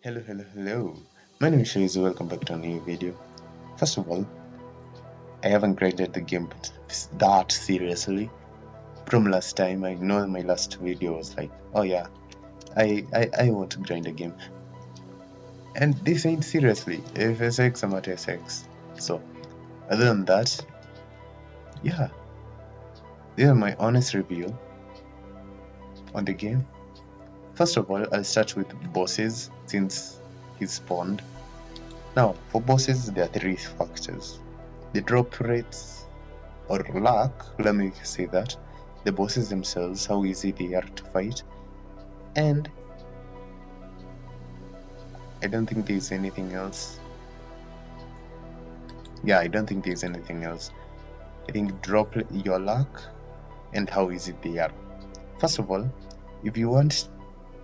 Hello. My name is Shaizu. Welcome back to a new video. First of all, I haven't graded the game that seriously. From last time, I know my last video was like, oh yeah, I want to grind a game. And this ain't seriously. FSX, I'm at SX. So, other than that, yeah, this is my honest review on the game. First of all, I'll start with bosses since he spawned. Now, for bosses, there are three factors: the drop rates, or luck, let me say that, the bosses themselves, how easy they are to fight, and I don't think there's anything else. Yeah, I don't think there's anything else. I think drop your luck and how easy they are. First of all, if you want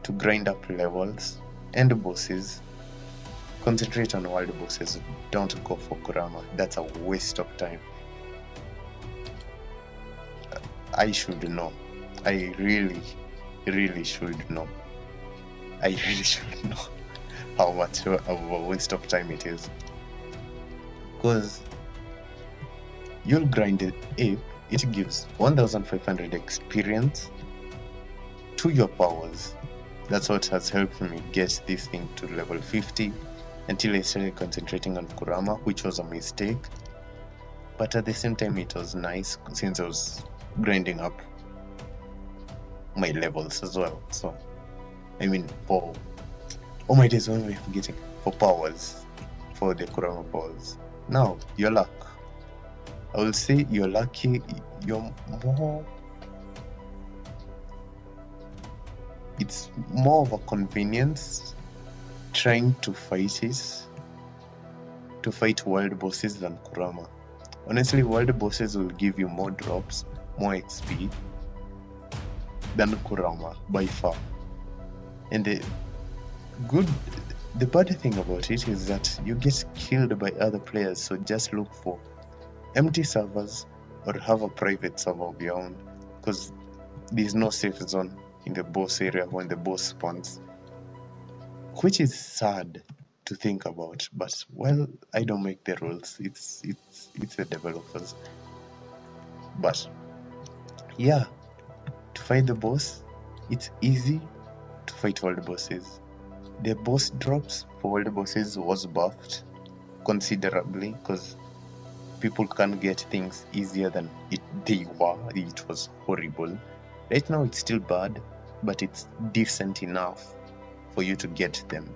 to grind up levels and bosses, concentrate on world bosses. Don't go for Kurama. That's a waste of time. I should know. I really should know. I really should know how much of a waste of time it is. Because you'll grind it if it gives 1500 experience to your powers. That's what has helped me get this thing to level 50 until I started concentrating on Kurama, which was a mistake. But at the same time, it was nice since I was grinding up my levels as well. So, I mean, for oh my days, what am I forgetting? For powers, for the Kurama powers. Now, your luck. I will say you're lucky, you're more. It's more of a convenience trying to fight world bosses than Kurama. Honestly, world bosses will give you more drops, more XP than Kurama by far. And the bad thing about it is that you get killed by other players, so just look for empty servers or have a private server of your own, because there's no safe zone in the boss area when the boss spawns, which is sad to think about, but well, I don't make the rules. It's the developers. But yeah, to fight the boss, it's easy to fight world bosses. The boss drops for world bosses was buffed considerably because people can get things easier than they were. It was horrible. Right now it's still bad, but it's decent enough for you to get them.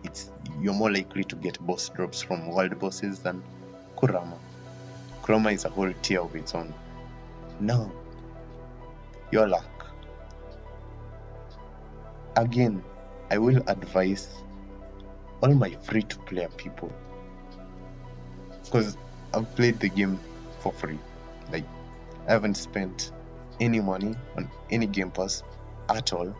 You're more likely to get boss drops from world bosses than Kurama. Kurama is a whole tier of its own. Now, your luck. Again, I will advise all my free-to-play people, because I've played the game for free. Like, I haven't spent any money on any Game Pass at all.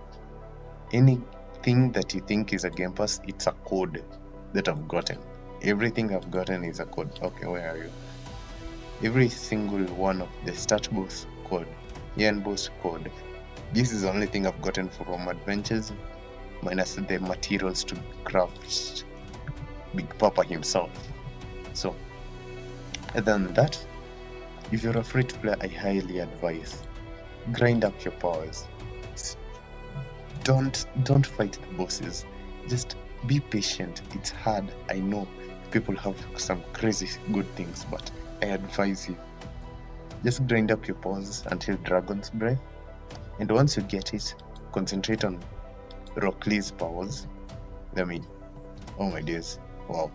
Anything that you think is a Game Pass, it's a code that I've gotten. Everything I've gotten is a code. Okay, where are you? Every single one of the start boss code, end boss code. This is the only thing I've gotten from adventures, minus the materials to craft Big Papa himself. So, other than that, if you're a free to play, I highly advise grind up your powers. Don't fight the bosses. Just be patient. It's hard. I know people have some crazy good things, but I advise you, just grind up your powers until Dragon's Breath, and once you get it, concentrate on Rock Lee's powers. I mean, oh my days, wow.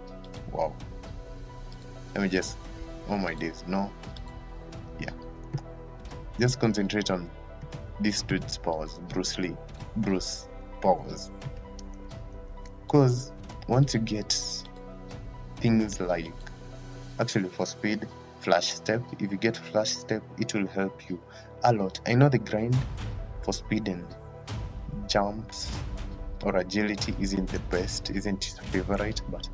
Oh my days, no, yeah. Just concentrate on this dude's powers, Bruce powers. Because once you get things like, actually for speed, Flash Step, if you get Flash Step, it will help you a lot. I know the grind for speed and jumps or agility isn't the best, isn't his favorite, but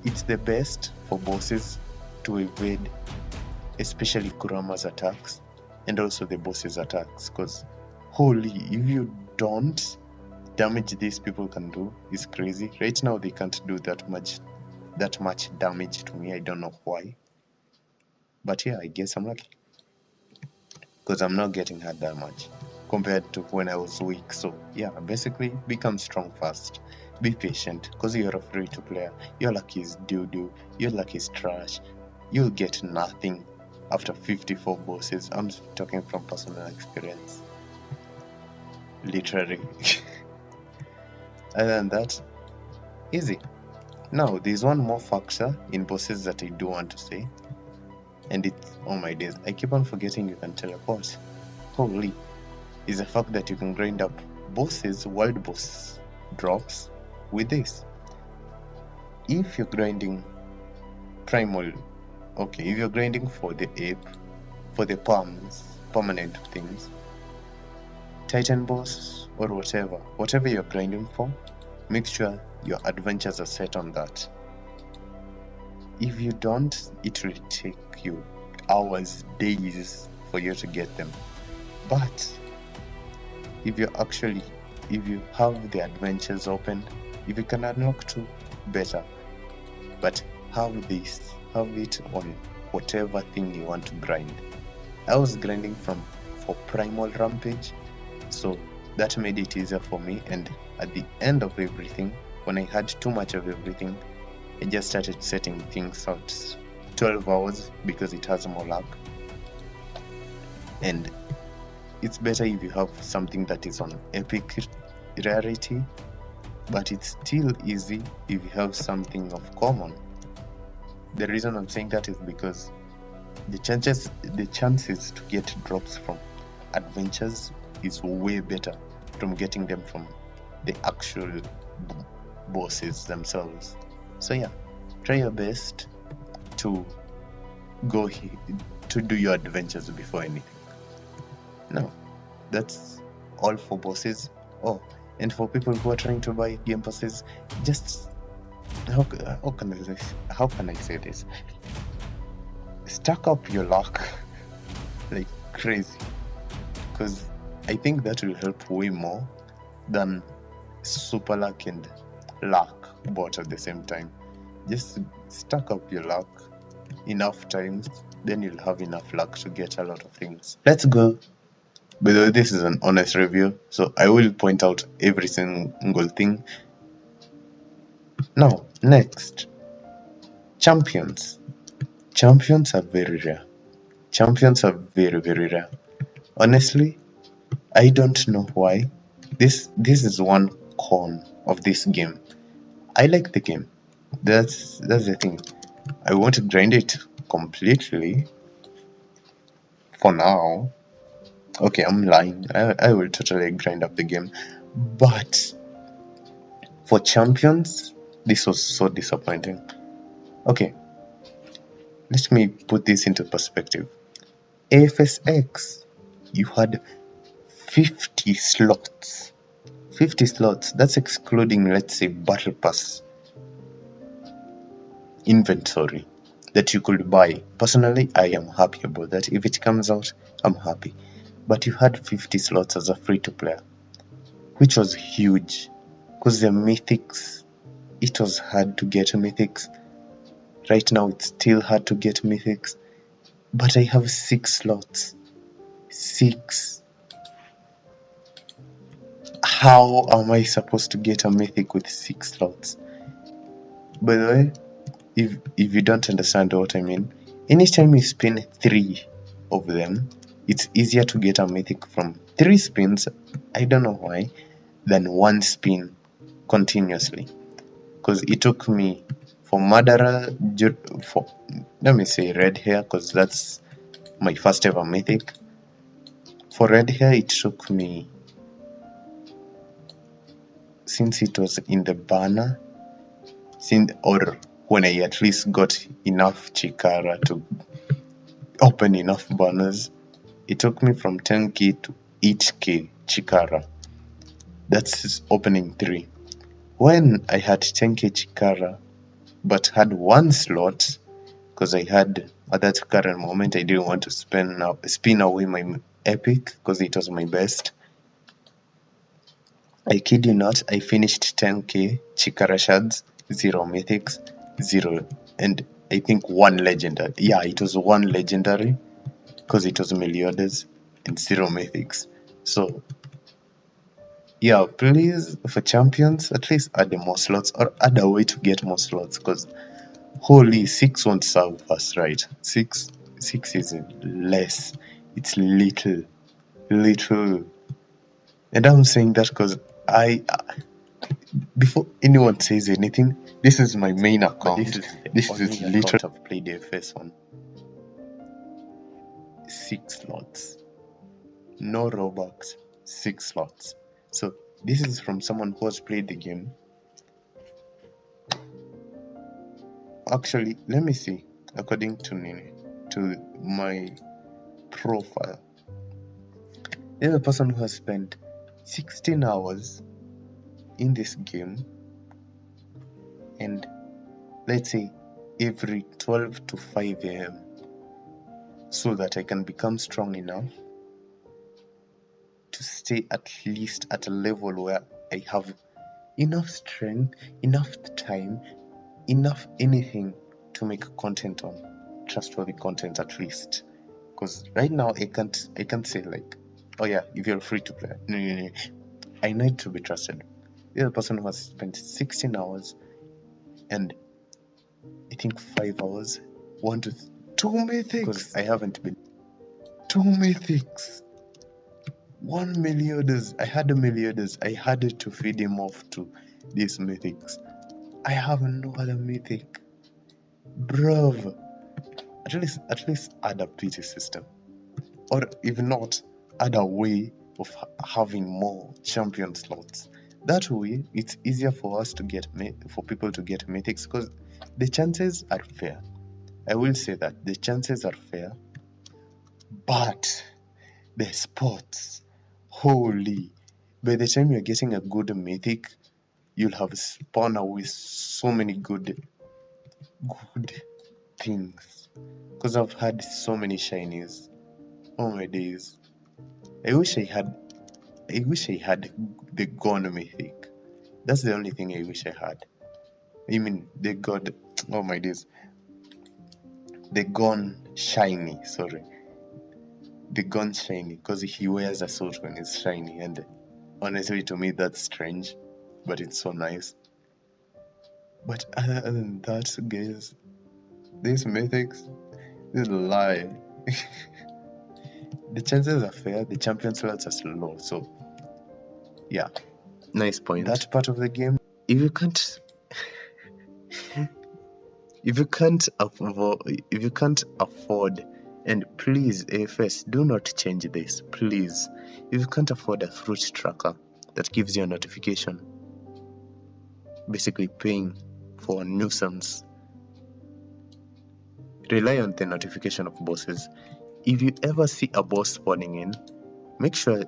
it's the best for bosses to evade, especially Kurama's attacks and also the boss's attacks, because holy, if you don't, damage these people can do is crazy. Right now they can't do that much damage to me. I don't know why. But yeah, I guess I'm lucky. Because I'm not getting hurt that much compared to when I was weak. So yeah, basically become strong fast. Be patient because you're a free to player. Your luck is doo-doo. Your luck is trash. You'll get nothing after 54 bosses. I'm talking from personal experience. Literally. Other than that, easy. Now, there's one more factor in bosses that I do want to say. And it's, oh my days, I keep on forgetting you can teleport. Holy, is the fact that you can grind up bosses, world boss drops with this. If you're grinding primal, okay, if you're grinding for the ape, for the permanent things, titan boss or whatever you're grinding for, make sure your adventures are set on that. If you don't, it will take you hours, days for you to get them. But if you have the adventures open, if you can unlock two, better. But have it on whatever thing you want to grind. I was grinding for primal rampage, so that made it easier for me. And at the end of everything, when I had too much of everything, I just started setting things out 12 hours because it has more luck. And it's better if you have something that is on epic rarity, but it's still easy if you have something of common. The reason I'm saying that is because the chances to get drops from adventures is way better from getting them from the actual bosses themselves. So yeah, try your best to do your adventures before anything. Now, that's all for bosses. Oh, and for people who are trying to buy game passes, just how can I say this? Stack up your luck like crazy, because I think that will help way more than super luck and luck both at the same time. Just stack up your luck enough times, then you'll have enough luck to get a lot of things. Let's go. By the way, this is an honest review, so I will point out every single thing. Now, next, champions. Champions are very rare. Champions are very, very rare. Honestly, I don't know why. This is one con of this game. I like the game. That's the thing. I want to grind it completely. For now. Okay, I'm lying. I will totally grind up the game. But for champions, this was so disappointing. Okay, let me put this into perspective. AFS, you had 50 slots. 50 slots, that's excluding, let's say, battle pass inventory that you could buy. Personally, I am happy about that. If it comes out, I'm happy. But you had 50 slots as a free-to-player, which was huge, because the mythics, it was hard to get mythics. Right now, it's still hard to get mythics, but I have 6 slots. 6. How am I supposed to get a mythic with 6 slots? By the way, if you don't understand what I mean, anytime you spin 3 of them, it's easier to get a mythic from 3 spins, I don't know why, than 1 spin continuously. Because it took me for murderer, for, let me say red hair, because that's my first ever mythic. For red hair, it took me, since it was in the banner, or when I at least got enough chikara to open enough banners, it took me from 10k to 8k chikara. That's opening 3. When I had 10k chikara but had 1 slot, because I had at that current moment I didn't want to spin away my epic because it was my best. I kid you not, I finished 10k Chikarashads, 0 mythics, 0, and I think 1 legendary. Yeah, it was 1 legendary because it was Meliodas and 0 mythics. So, yeah, please, for champions, at least add more slots or add a way to get more slots because holy 6 won't serve us, right? 6 is less. It's little. And I'm saying that because before anyone says anything, this is my main account. This is literally account I've played AFS on. 6 slots. No Robux, 6 slots. So this is from someone who has played the game. Actually, let me see. According to my profile, there's a person who has spent 16 hours in this game, and let's say every 12 to 5 a.m. so that I can become strong enough to stay at least at a level where I have enough strength, enough time, enough anything to make content on, trustworthy content at least. Because right now I can't say like, oh yeah, if you're free to play. No. I need to be trusted. The other person who has spent 16 hours and I think 5 hours, 1 to 2 mythics. Because I haven't been 2 mythics. 1 Meliodas. I had a Meliodas. I had to feed him off to these mythics. I have no other mythic. Bruv. At least add a PT system. Or if not, add a way of having more champion slots. That way, it's easier for us to get for people to get mythics because the chances are fair. I will say that the chances are fair, but the spots, holy! By the time you're getting a good mythic, you'll have spawned away so many good things. Because I've had so many shinies. Oh my days! I wish I had the Gone mythic. That's the only thing I wish I had. I mean, the God. Oh my days. The Gone shiny. Sorry. The Gone shiny. Because he wears a suit when it's shiny. And honestly, to me, that's strange. But it's so nice. But other than that, guys, these mythics, this is a lie. The chances are fair. The champion slots are low. So, yeah. Nice point. That part of the game, if you can't afford, and please AFS, do not change this, please. If you can't afford a fruit tracker that gives you a notification, basically paying for a nuisance, rely on the notification of bosses. If you ever see a boss spawning in, make sure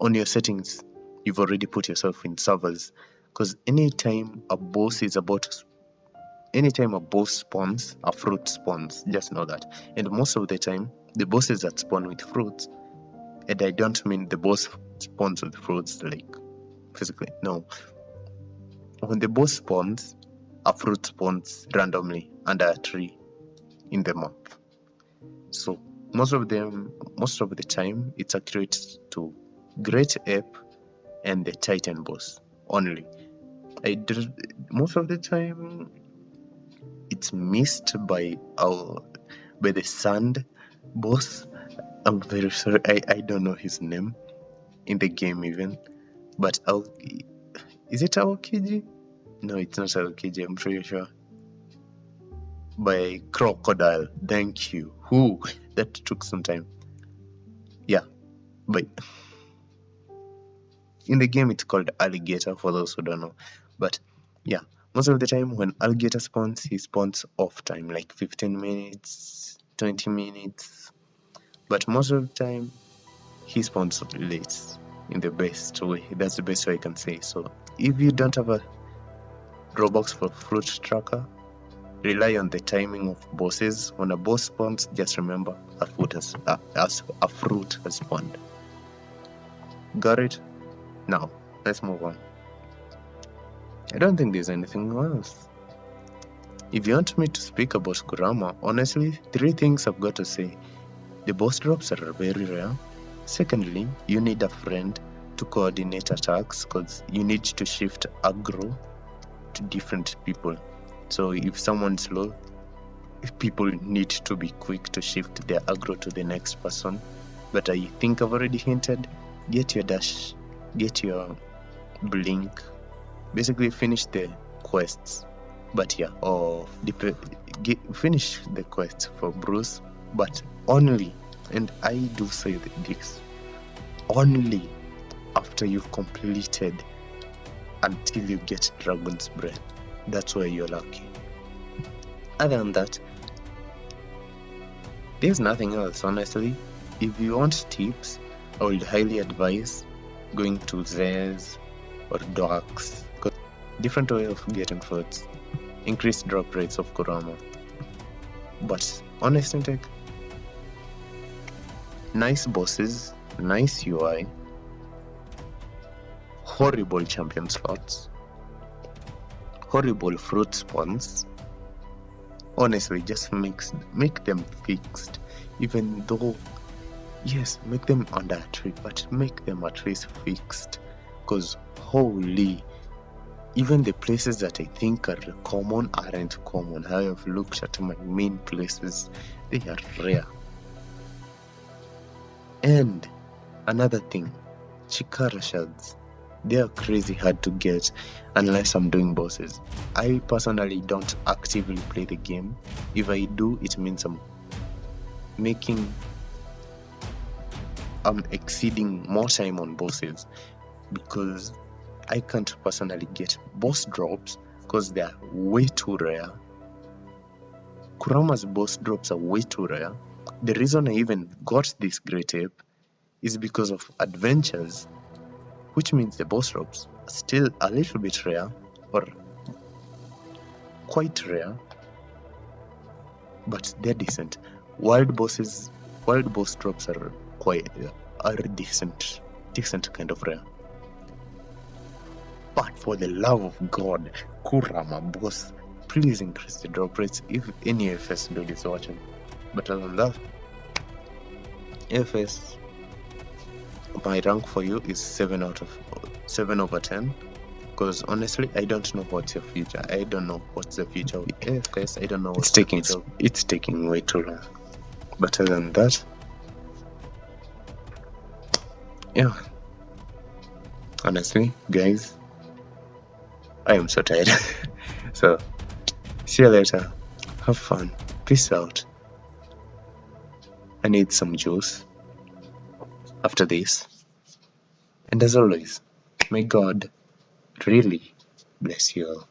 on your settings you've already put yourself in servers, because anytime a boss spawns, a fruit spawns. Just know that. And most of the time, the bosses that spawn with fruits, and I don't mean the boss spawns with fruits like physically. No. When the boss spawns, a fruit spawns randomly under a tree in the map. So most of the time, it's accurate to Great Ape and the Titan boss only. Most of the time, it's missed by the Sand boss. I'm very sorry, I don't know his name in the game even, but is it Aokiji? No, it's not Aokiji, I'm pretty sure. By Crocodile, thank you. That took some time. Yeah, but in the game it's called Alligator for those who don't know. But yeah, most of the time when Alligator spawns, he spawns off time, like 15 minutes, 20 minutes. But most of the time, he spawns late in the best way. That's the best way I can say. So if you don't have a Robux for fruit tracker, rely on the timing of bosses. When a boss spawns, just remember a fruit has spawned. Got it? Now, let's move on. I don't think there's anything else. If you want me to speak about Kurama, honestly, 3 things I've got to say. The boss drops are very rare. Secondly, you need a friend to coordinate attacks because you need to shift aggro to different people. So if someone's low, people need to be quick to shift their aggro to the next person. But I think I've already hinted, get your dash, get your blink, basically finish the quests. But yeah, finish the quests for Bruce, but only, and I do say this, only after you've completed until you get Dragon's Breath. That's where you're lucky. Other than that, there's nothing else, honestly. If you want tips, I would highly advise going to Zez or Docs, because different way of getting fruits, increased drop rates of Kurama. But honest intake, nice bosses, nice UI, horrible champion slots, horrible fruit spawns. Honestly, just make them fixed. Even though, yes, make them under a tree, but make them at least fixed. Because holy, even the places that I think are common aren't common. I have looked at my main places, they are rare. And another thing, Chikara shards. They are crazy hard to get unless I'm doing bosses. I personally don't actively play the game. If I do, it means I'm exceeding more time on bosses, because I can't personally get boss drops because they are way too rare. Kurama's boss drops are way too rare. The reason I even got this great ape is because of adventures, which means the boss drops are still a little bit rare, or quite rare, but they're decent. Wild boss drops are decent kind of rare. But for the love of God, Kurama boss, please increase the drop rates if any AFS dude is watching. But other than that, AFS, my rank for you is 7 over 10. Because honestly, I don't know what's your future. I don't know what's the future of AFS. I don't know what's it's taking way too long. But other than that, yeah. Honestly, guys, I am so tired. So, see you later. Have fun. Peace out. I need some juice after this. And as always, may God really bless you all.